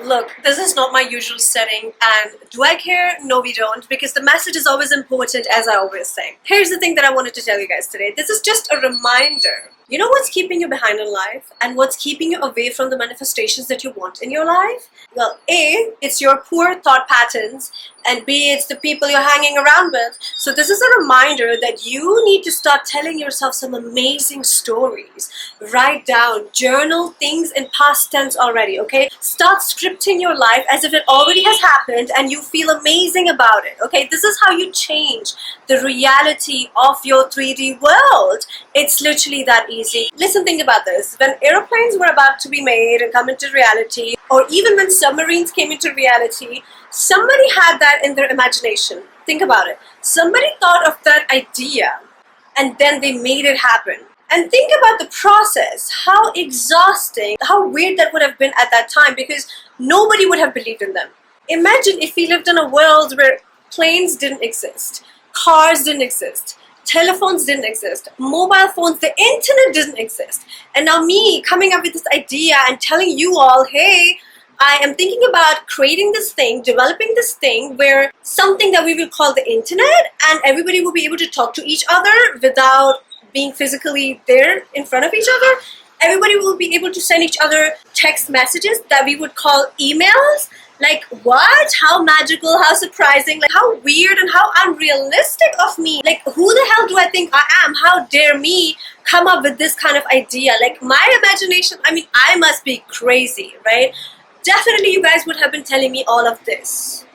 Look, this is not my usual setting, and do I care? No, we don't, because the message is always important, as I always say. Here's the thing that I wanted to tell you guys today. This is just a reminder. You know what's keeping you behind in life and what's keeping you away from the manifestations that you want in your life? Well, A, it's your poor thought patterns, and B, it's the people you're hanging around with. So this is a reminder that you need to start telling yourself some amazing stories. Write down, journal things in past tense already, okay? Start scripting your life as if it already has happened and you feel amazing about it, okay? This is how you change the reality of your 3D world. It's literally that easy. Listen, think about this. When airplanes were about to be made and come into reality, or even when submarines came into reality, somebody had that in their imagination. Think about it. Somebody thought of that idea and then they made it happen. And think about the process, how exhausting, how weird that would have been at that time, because nobody would have believed in them. Imagine if we lived in a world where planes didn't exist, cars didn't exist, telephones didn't exist, mobile phones, the internet didn't exist. And now me coming up with this idea and telling you all, hey, I am thinking about creating this thing, developing this thing where something that we will call the internet, and everybody will be able to talk to each other without being physically there in front of each other. Everybody will be able to send each other text messages that we would call emails. Like, what? How magical, how surprising, like how weird and how unrealistic of me. Like, who the hell do I think I am? How dare me come up with this kind of idea? Like, my imagination, I mean, I must be crazy, right? Definitely you guys would have been telling me all of this,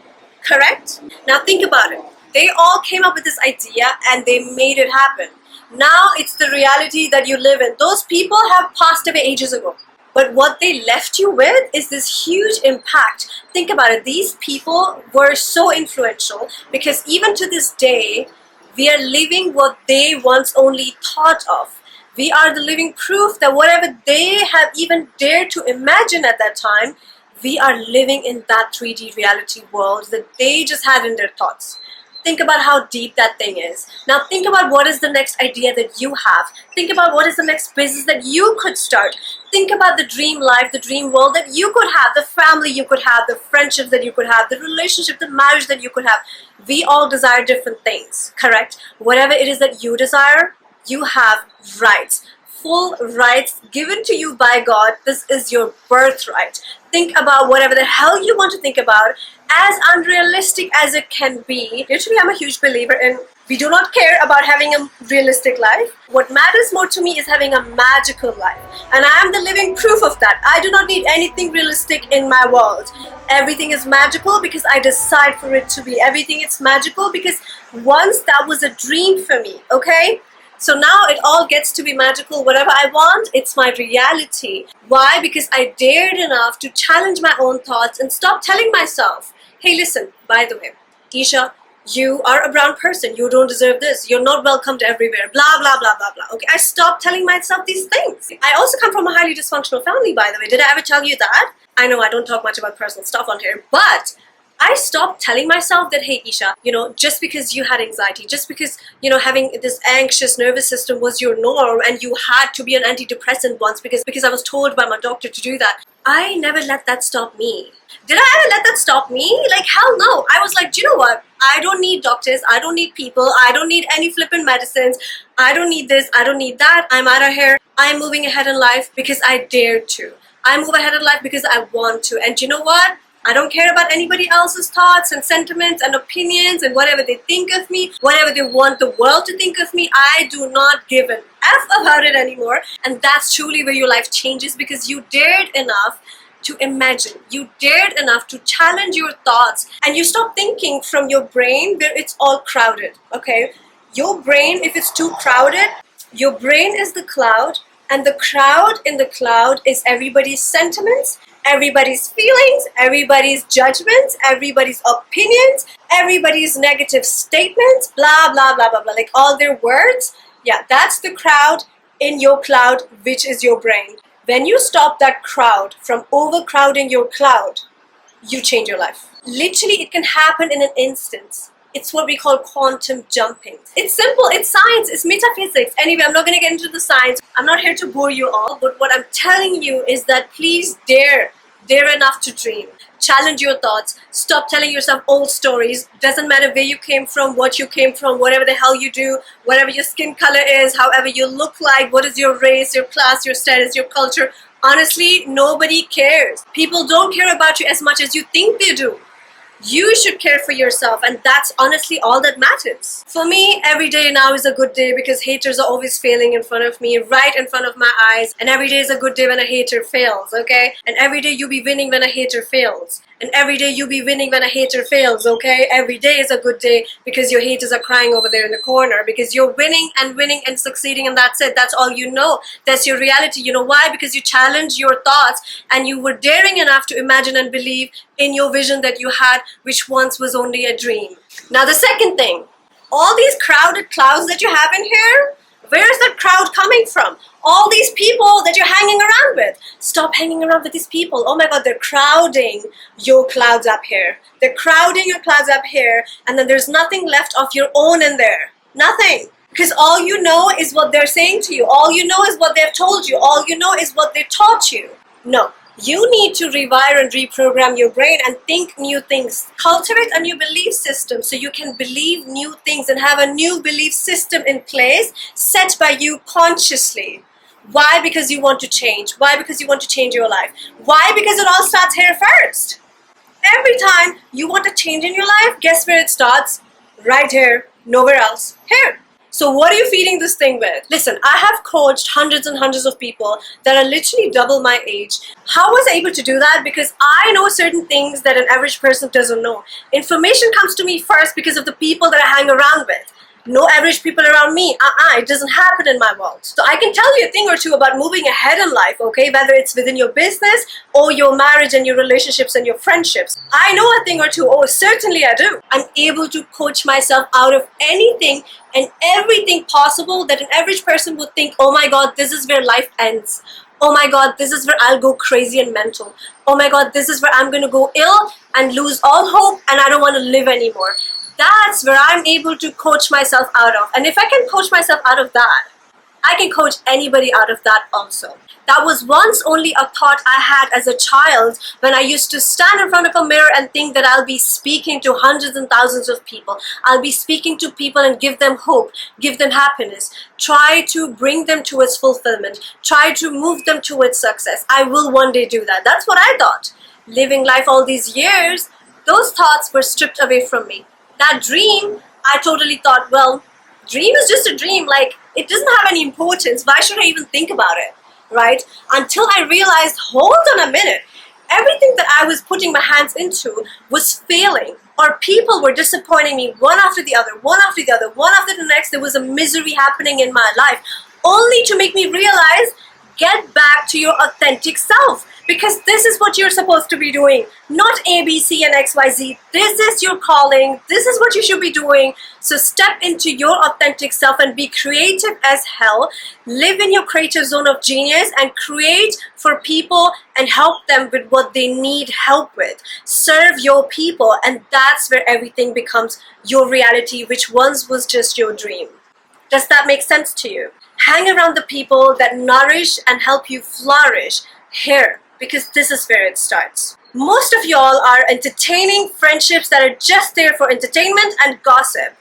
correct? Now think about it. They all came up with this idea and they made it happen. Now it's the reality that you live in. Those people have passed away ages ago. But what they left you with is this huge impact. Think about it. These people were so influential because even to this day, we are living what they once only thought of. We are the living proof that whatever they have even dared to imagine at that time, we are living in that 3D reality world that they just had in their thoughts. Think about how deep that thing is. Now think about what is the next idea that you have. Think about what is the next business that you could start. Think about the dream life, the dream world that you could have, the family you could have, the friendships that you could have, the relationship, the marriage that you could have. We all desire different things, correct? Whatever it is that you desire, you have rights. Full rights given to you by God. This is your birthright. Think about whatever the hell you want to think about, as unrealistic as it can be. Literally, I'm a huge believer in we do not care about having a realistic life. What matters more to me is having a magical life. And I am the living proof of that. I do not need anything realistic in my world. Everything is magical because I decide for it to be. Everything is magical because once that was a dream for me, okay? So now it all gets to be magical. Whatever I want, it's my reality. Why? Because I dared enough to challenge my own thoughts and stop telling myself, hey, listen, by the way, Esha, you are a brown person. You don't deserve this. You're not welcomed everywhere. Blah, blah, blah, blah, blah. Okay, I stopped telling myself these things. I also come from a highly dysfunctional family, by the way. Did I ever tell you that? I know I don't talk much about personal stuff on here, but I stopped telling myself that, hey, Esha, just because you had anxiety, just because, having this anxious nervous system was your norm and you had to be an antidepressant once because I was told by my doctor to do that. I never let that stop me. Did I ever let that stop me? Like, hell no. I was like, do you know what? I don't need doctors. I don't need people. I don't need any flippant medicines. I don't need this. I don't need that. I'm out of here. I'm moving ahead in life because I dare to. I move ahead in life because I want to. And you know what? I don't care about anybody else's thoughts and sentiments and opinions and whatever they think of me, whatever they want the world to think of me. I do not give an F about it anymore. And that's truly where your life changes, because you dared enough to imagine. You dared enough to challenge your thoughts, and you stop thinking from your brain where it's all crowded, okay? Your brain, if it's too crowded, your brain is the cloud, and the crowd in the cloud is everybody's sentiments, everybody's feelings, everybody's judgments, everybody's opinions, everybody's negative statements, blah, blah, blah, blah, blah, like all their words. Yeah, that's the crowd in your cloud, which is your brain. When you stop that crowd from overcrowding your cloud, you change your life. Literally, it can happen in an instant. It's what we call quantum jumping. It's simple, it's science, it's metaphysics. Anyway, I'm not going to get into the science. I'm not here to bore you all, but what I'm telling you is that please dare Dare enough to dream. Challenge your thoughts. Stop telling yourself old stories. Doesn't matter where you came from, what you came from, whatever the hell you do, whatever your skin color is, however you look like, what is your race, your class, your status, your culture. Honestly, nobody cares. People don't care about you as much as you think they do. You should care for yourself, and that's honestly all that matters. For me, every day now is a good day because haters are always failing in front of me, right in front of my eyes. And every day is a good day when a hater fails, okay? And every day you be winning when a hater fails. And every day you be winning when a hater fails, okay? Every day is a good day because your haters are crying over there in the corner, because you're winning and succeeding, and that's it. That's all you know. That's your reality. You know why? Because you challenged your thoughts and you were daring enough to imagine and believe in your vision that you had, which once was only a dream. Now the second thing, all these crowded clouds that you have in here, where is that crowd coming from? All these people that you're hanging around with. Stop hanging around with these people. Oh my God, they're crowding your clouds up here. They're crowding your clouds up here, and then there's nothing left of your own in there. Nothing. Because all you know is what they're saying to you. All you know is what they've told you. All you know is what they taught you. No. You need to rewire and reprogram your brain and think new things. Cultivate a new belief system so you can believe new things and have a new belief system in place set by you consciously. Why? Because you want to change. Why? Because you want to change your life. Why? Because it all starts here first. Every time you want a change in your life, guess where it starts? Right here, nowhere else. Here. So what are you feeding this thing with? Listen, I have coached hundreds and hundreds of people that are literally double my age. How was I able to do that? Because I know certain things that an average person doesn't know. Information comes to me first because of the people that I hang around with. No average people around me. It doesn't happen in my world. So I can tell you a thing or two about moving ahead in life, okay? Whether it's within your business or your marriage and your relationships and your friendships. I know a thing or two. Oh, certainly I do. I'm able to coach myself out of anything and everything possible that an average person would think, oh my God, this is where life ends. Oh my God, this is where I'll go crazy and mental. Oh my God, this is where I'm going to go ill and lose all hope and I don't want to live anymore. That's where I'm able to coach myself out of. And if I can coach myself out of that, I can coach anybody out of that also. That was once only a thought I had as a child when I used to stand in front of a mirror and think that I'll be speaking to hundreds and thousands of people. I'll be speaking to people and give them hope, give them happiness, try to bring them towards fulfillment, try to move them towards success. I will one day do that. That's what I thought. Living life all these years, those thoughts were stripped away from me. That dream, I totally thought, well, dream is just a dream. Like, it doesn't have any importance. Why should I even think about it, right? Until I realized, hold on a minute. Everything that I was putting my hands into was failing, or people were disappointing me one after the other, one after the other, one after the next. There was a misery happening in my life, only to make me realize, get back to your authentic self. Because this is what you're supposed to be doing, not A, B, C, and X, Y, Z. This is your calling. This is what you should be doing. So step into your authentic self and be creative as hell. Live in your creative zone of genius and create for people and help them with what they need help with. Serve your people, and that's where everything becomes your reality, which once was just your dream. Does that make sense to you? Hang around the people that nourish and help you flourish here. Because this is where it starts. Most of y'all are entertaining friendships that are just there for entertainment and gossip.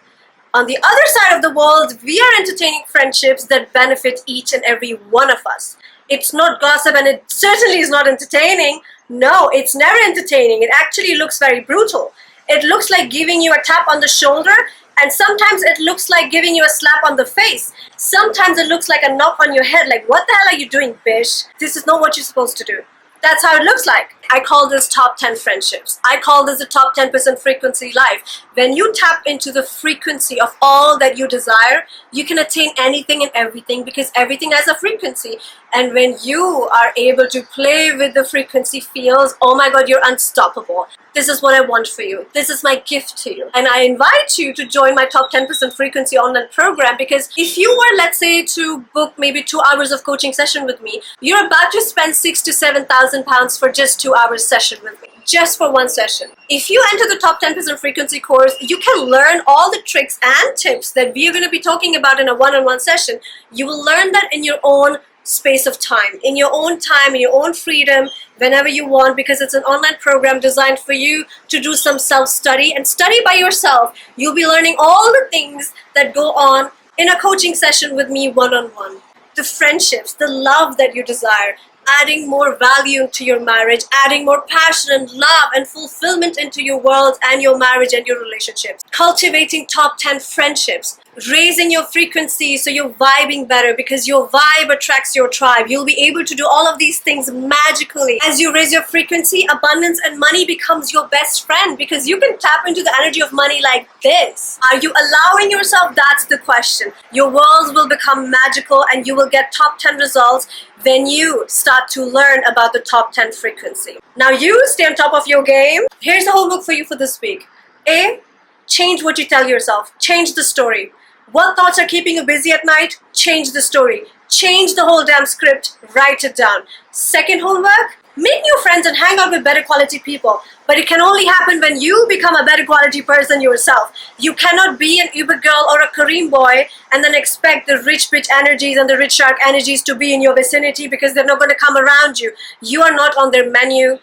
On the other side of the world, we are entertaining friendships that benefit each and every one of us. It's not gossip and it certainly is not entertaining. No, it's never entertaining. It actually looks very brutal. It looks like giving you a tap on the shoulder, and sometimes it looks like giving you a slap on the face. Sometimes it looks like a knock on your head, like, what the hell are you doing, bitch? This is not what you're supposed to do. That's how it looks like. I call this top 10 friendships. I call this the top 10% frequency life. When you tap into the frequency of all that you desire, you can attain anything and everything because everything has a frequency. And when you are able to play with the frequency fields, oh my God, you're unstoppable. This is what I want for you. This is my gift to you. And I invite you to join my top 10% frequency online program, because if you were, let's say, to book maybe 2 hours of coaching session with me, you're about to spend £6,000 to £7,000 for just 2 hours session with me. Just for one session. If you enter the top 10% frequency course, you can learn all the tricks and tips that we are going to be talking about in a one-on-one session. You will learn that in your own space of time, in your own time, in your own freedom, whenever you want, because it's an online program designed for you to do some self-study and study by yourself. You'll be learning all the things that go on in a coaching session with me one-on-one. The friendships, the love that you desire, adding more value to your marriage, adding more passion and love and fulfillment into your world and your marriage and your relationships. Cultivating top 10 friendships, raising your frequency so you're vibing better, because your vibe attracts your tribe. You'll be able to do all of these things magically. As you raise your frequency, abundance and money becomes your best friend, because you can tap into the energy of money like this. Are you allowing yourself? That's the question. Your world will become magical and you will get top 10 results when you start to learn about the top 10 frequency. Now you stay on top of your game. Here's the homework for you for this week. A, change what you tell yourself. Change the story. What thoughts are keeping you busy at night? Change the story. Change the whole damn script. Write it down. Second homework, make new friends and hang out with better quality people. But it can only happen when you become a better quality person yourself. You cannot be an Uber girl or a Kareem boy and then expect the rich bitch energies and the rich shark energies to be in your vicinity, because they're not going to come around you. You are not on their menu.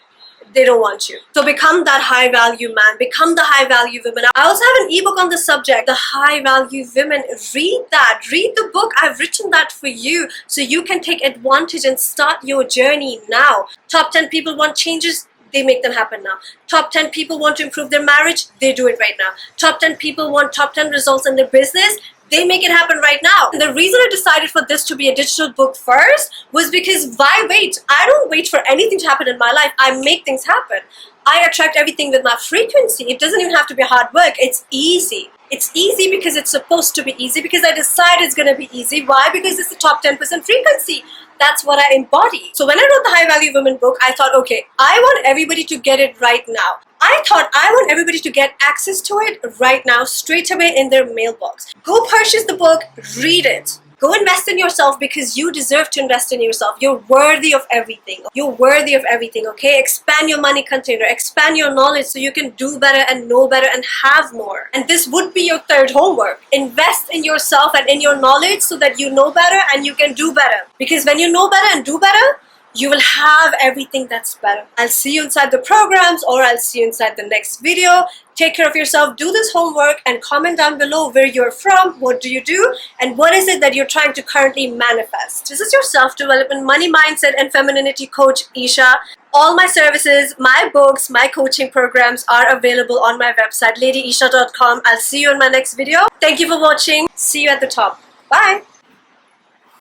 They don't want you. So become that high value man. Become the high value woman. I also have an ebook on the subject, The High Value Women. Read that. Read the book. I've written that for you so you can take advantage and start your journey now. Top 10 people want changes. They make them happen now. Top 10 people want to improve their marriage. They do it right now. Top 10 people want top 10 results in their business. They make it happen right now. And the reason I decided for this to be a digital book first was because why wait? I don't wait for anything to happen in my life. I make things happen. I attract everything with my frequency. It doesn't even have to be hard work. It's easy. It's easy because it's supposed to be easy, because I decide it's going to be easy. Why? Because it's the top 10% frequency. That's what I embody. So when I wrote the High Value Women book, I thought, okay, I want everybody to get it right now. I thought I want everybody to get access to it right now, straight away in their mailbox. Go purchase the book, read it. Go invest in yourself, because you deserve to invest in yourself. You're worthy of everything. You're worthy of everything, okay? Expand your money container. Expand your knowledge so you can do better and know better and have more. And this would be your third homework. Invest in yourself and in your knowledge so that you know better and you can do better. Because when you know better and do better, you will have everything that's better. I'll see you inside the programs, or I'll see you inside the next video. Take care of yourself, do this homework, and comment down below where you're from, what do you do, and what is it that you're trying to currently manifest. This is your self-development, money mindset, and femininity coach, Esha. All my services, my books, my coaching programs are available on my website, ladyesha.com. I'll see you in my next video. Thank you for watching. See you at the top. Bye.